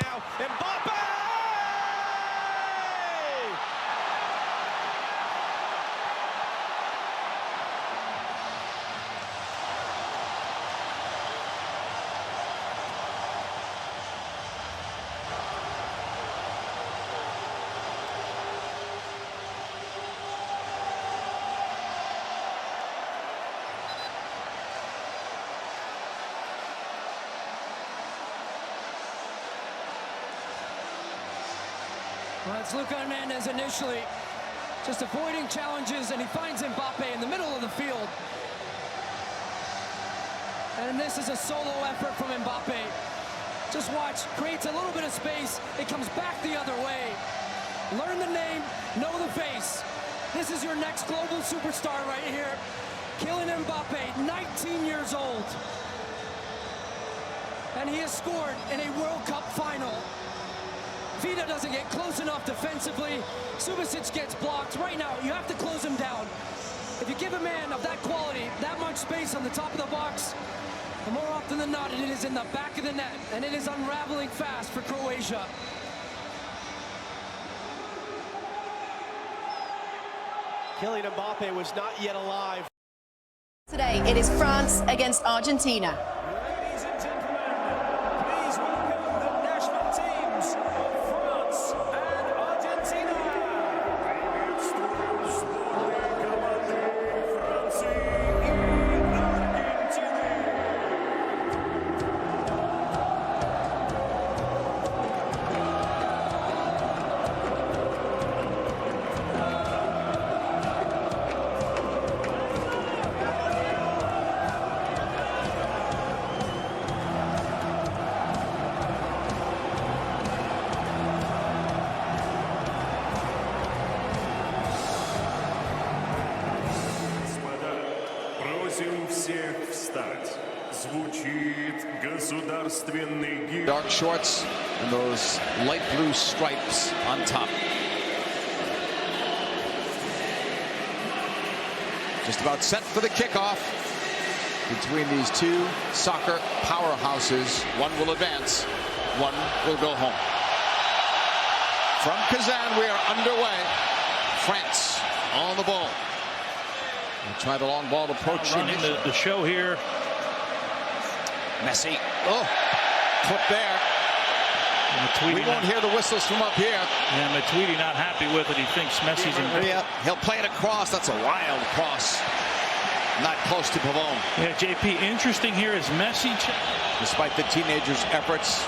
now. Mbappe! Well, it's Luka Hernandez initially, just avoiding challenges, and he finds Mbappe in the middle of the field. And this is a solo effort from Mbappe. Just watch, creates a little bit of space, it comes back the other way. Learn the name, know the face. This is your next global superstar right here. Kylian Mbappe, 19 years old. And he has scored in a World Cup final. Vida doesn't get close enough defensively. Subasic gets blocked. Right now, you have to close him down. If you give a man of that quality, that much space on the top of the box, and more often than not, it is in the back of the net, and it is unraveling fast for Croatia. Kylian Mbappe was not yet alive. Today, it is France against Argentina. Ladies and gentlemen, please welcome the national teams of France and Argentina. Приветствую сборные команды Франции и Аргентины. Просим всех встать. Звучит государственный гимн. Dark shorts and those light blue stripes on top. Just about set for the kickoff between these two soccer powerhouses. One will advance, one will go home. From Kazan, we are underway. France on the ball. We'll try the long ball approach. Running the show here. Messi. Oh, foot there. We won't hear the whistles from up here. And Matuidi not happy with it. He thinks Messi's in. Yeah, he'll play it across. That's a wild cross. Not close to Pavone. Yeah, JP, interesting here is Messi. Despite the teenager's efforts,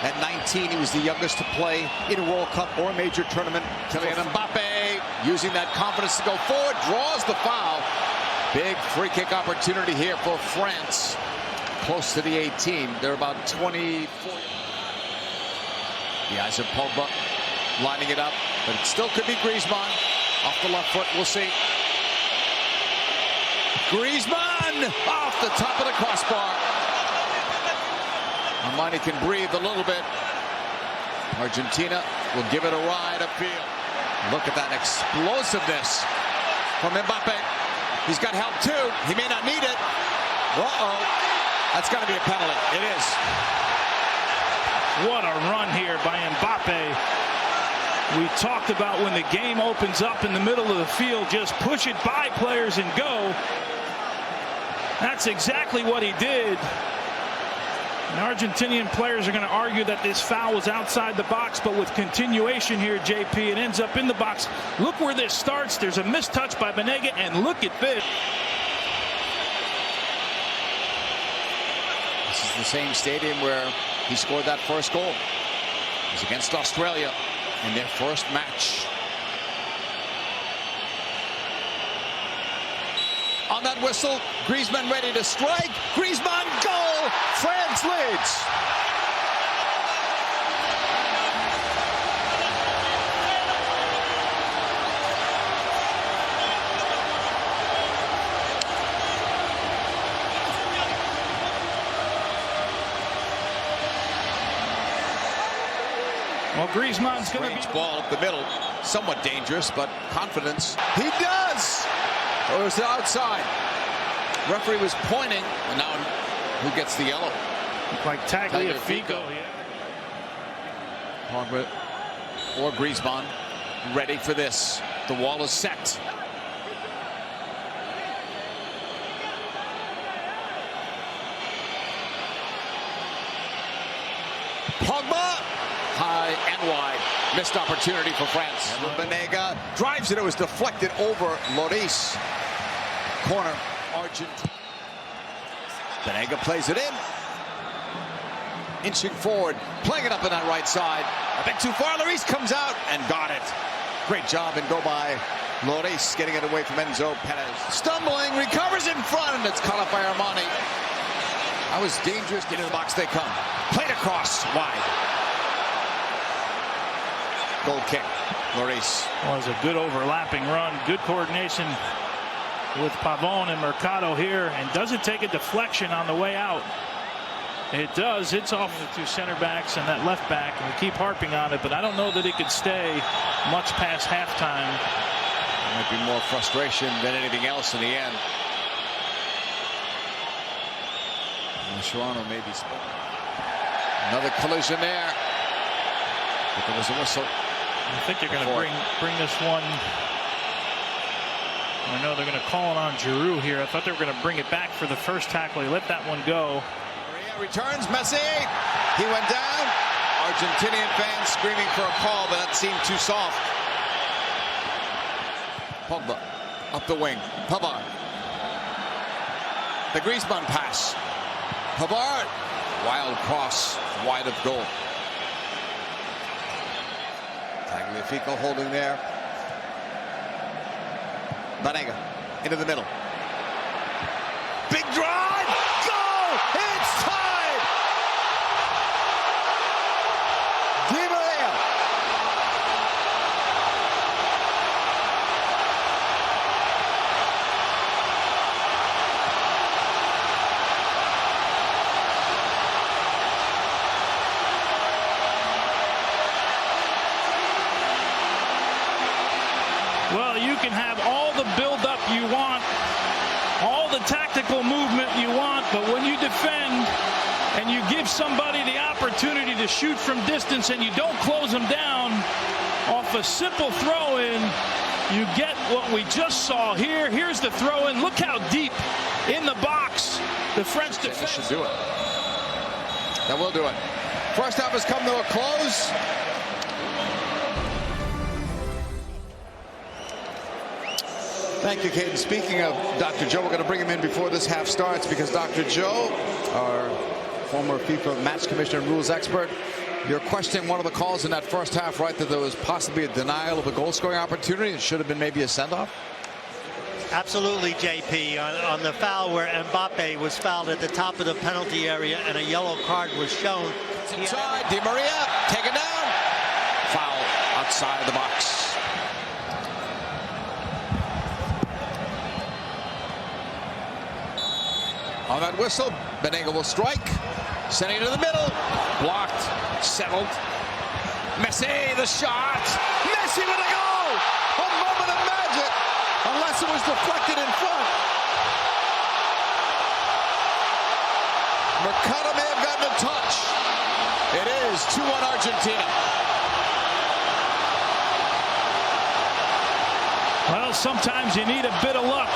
at 19, he was the youngest to play in a World Cup or a major tournament. Kylian Mbappe using that confidence to go forward, draws the foul. Big free kick opportunity here for France. Close to the 18. They're about 24. The eyes of Pogba lining it up, but it still could be Griezmann. Off the left foot, we'll see. Griezmann off the top of the crossbar. Armani can breathe a little bit. Argentina will give it a ride upfield. Look at that explosiveness from Mbappe. He's got help too. He may not need it. Uh-oh. That's got to be a penalty. It is. What a run here by Mbappe. We talked about when the game opens up in the middle of the field, just push it by players and go. That's exactly what he did. And Argentinian players are going to argue that this foul was outside the box, but with continuation here, JP, it ends up in the box. Look where this starts. There's a missed touch by Banega, and look at this. This is the same stadium where he scored that first goal. It was against Australia in their first match. On that whistle, Griezmann ready to strike. Griezmann, goal! France leads. Well, Griezmann's going to be... Ball up the middle, somewhat dangerous, but confidence. He does! Or is it outside? Referee was pointing, and now who gets the yellow? Like Tagliafico. Pogba or Griezmann ready for this. The wall is set. Pogba, high and wide. Missed opportunity for France. Banega drives it. It was deflected over Lloris. Corner, Argentina. Banega plays it in. Inching forward, playing it up in that right side. A bit too far. Lloris comes out and got it. Great job and go by Lloris, getting it away from Enzo Perez. Stumbling, recovers in front, and it's caught up by Armani. That was dangerous. Into the box they come. Played across, wide. Goal kick, Lloris. Was a good overlapping run. Good coordination with Pavon and Mercado here, and doesn't take a deflection on the way out. It does. It's off the two center backs and that left back, and we keep harping on it, but I don't know that it could stay much past halftime. There might be more frustration than anything else in the end. Mascherano maybe spoke. Another collision there. But there was a whistle. I think they're going to bring this one. I know they're going to call it on Giroud here. I thought they were going to bring it back for the first tackle. He let that one go. Returns, Messi. He went down. Argentinian fans screaming for a call, but that seemed too soft. Pogba up the wing. Pavard. The Griezmann pass. Pavard. Wild cross, wide of goal. Tagliafico holding there. Banega into the middle. Big drive. Goal! It's tied! Di Maria. Well, you can have all the build-up you want, all the tactical movement you want, but when you defend and you give somebody the opportunity to shoot from distance and you don't close them down off a simple throw-in, you get what we just saw here. Here's the throw-in. Look how deep in the box the French defense should do it. That will do it. First half has come to a close. Thank you, Caden. Speaking of Dr. Joe, we're going to bring him in before this half starts because Dr. Joe, our former FIFA match commissioner and rules expert, you're questioning one of the calls in that first half, right, that there was possibly a denial of a goal-scoring opportunity. It should have been maybe a send-off? Absolutely, JP. On the foul where Mbappe was fouled at the top of the penalty area and a yellow card was shown. Inside, Di Maria, taken down. Foul outside the box. On that whistle, Banega will strike. Sending it to the middle. Blocked. Settled. Messi, the shot. Messi with a goal! A moment of magic. Unless it was deflected in front. Mercado may have gotten a touch. It is 2-1 Argentina. Well, sometimes you need a bit of luck.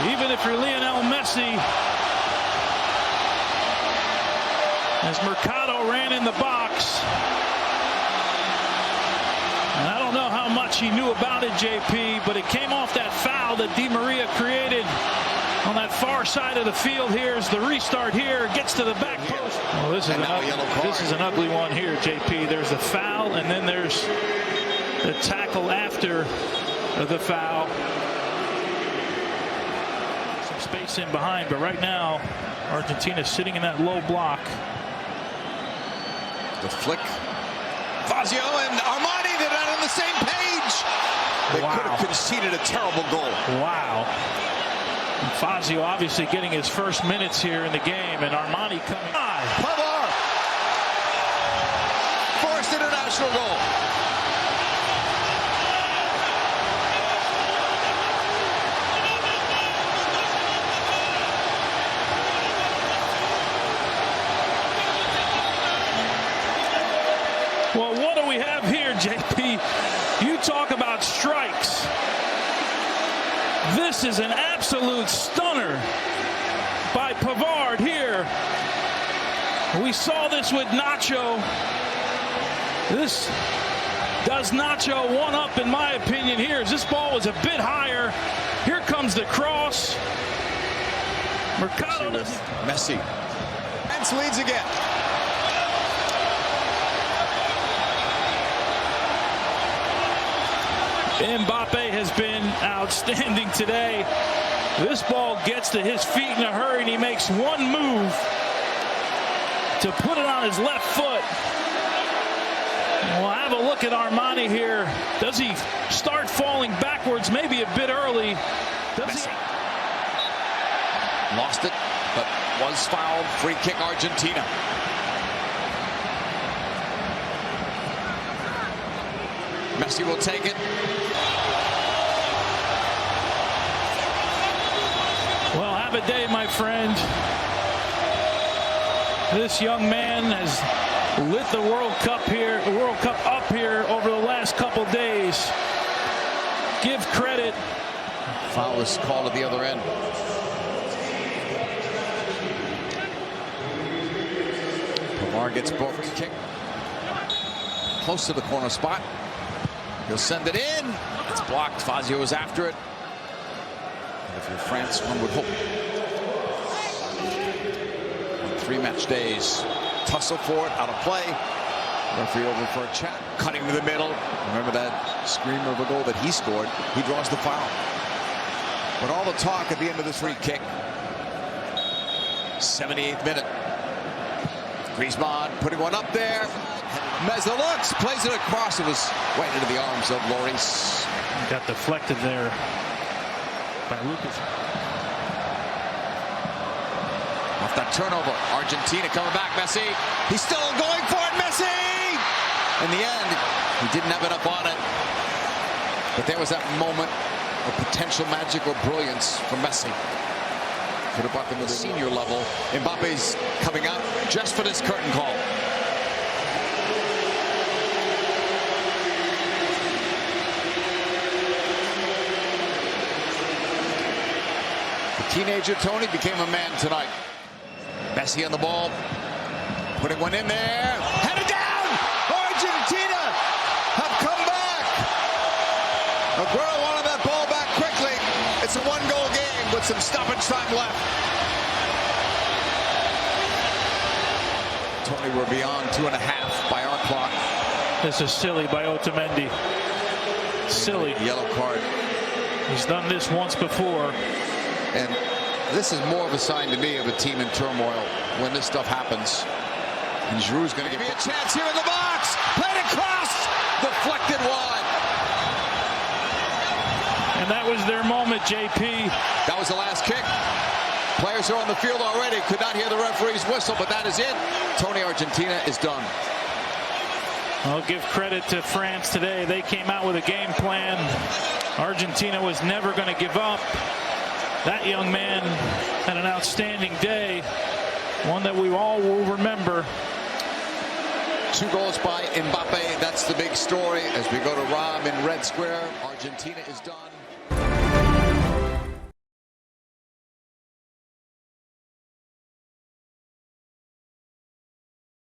Even if you're Lionel Messi, as Mercado ran in the box. And I don't know how much he knew about it, JP, but it came off that foul that Di Maria created on that far side of the field. Here's the restart here, gets to the back post. Well, this is an ugly one here, JP. There's the foul, and then there's the tackle after the foul. Space in behind, but right now Argentina sitting in that low block. The flick. Fazio and Armani, they're not on the same page. They could have conceded a terrible goal. Wow. And Fazio obviously getting his first minutes here in the game, and Armani coming on. Pavard. First international goal. Well, we have here, JP. You talk about strikes. This is an absolute stunner by Pavard here. We saw this with Nacho. This does Nacho one up, in my opinion, here, as this ball was a bit higher. Here comes the cross. Mercado doesn't. Messi. France leads again. Mbappe has been outstanding today. This ball gets to his feet in a hurry, and he makes one move to put it on his left foot. We'll have a look at Armani here. Does he start falling backwards, maybe a bit early? Does he? Lost it, but was fouled. Free kick, Argentina. Messi will take it. Well, have a day, my friend. This young man has lit the World Cup up here over the last couple days. Give credit. Foul is called at the other end. Pavard gets booked. Kick close to the corner spot. He'll send it in. It's blocked. Fazio is after it. And if you're France, one would hope. 3 match days. Tussle for it, out of play. Referee over for a chat. Cutting to the middle. Remember that screamer of a goal that he scored? He draws the foul. But all the talk at the end of this free kick. 78th minute. Griezmann putting one up there. Meza looks, plays it across. It was right into the arms of Lloris. Got deflected there by Lucas. Off that turnover, Argentina coming back. Messi, he's still going for it. Messi! In the end, he didn't have enough on it. But there was that moment of potential magic or brilliance from Messi. Could have brought them to the senior level. Mbappe's coming out just for this curtain call. The teenager Tony became a man tonight. Messi on the ball, putting one in there, headed down. Argentina have come back. Aguero wanted that ball back quickly. It's a one-goal game with some stoppage time left. Tony, we're beyond 2.5 by our clock. This is silly by Otamendi. Silly. Yellow card. He's done this once before. And this is more of a sign to me of a team in turmoil when this stuff happens. And Giroud's going to get a chance here in the box. Played across. Deflected wide. And that was their moment, JP. That was the last kick. Players are on the field already. Could not hear the referee's whistle, but that is it. Tony, Argentina is done. I'll give credit to France today. They came out with a game plan. Argentina was never going to give up. That young man had an outstanding day, one that we all will remember. 2 goals by Mbappe. That's the big story as we go to Rom in Red Square. Argentina is done.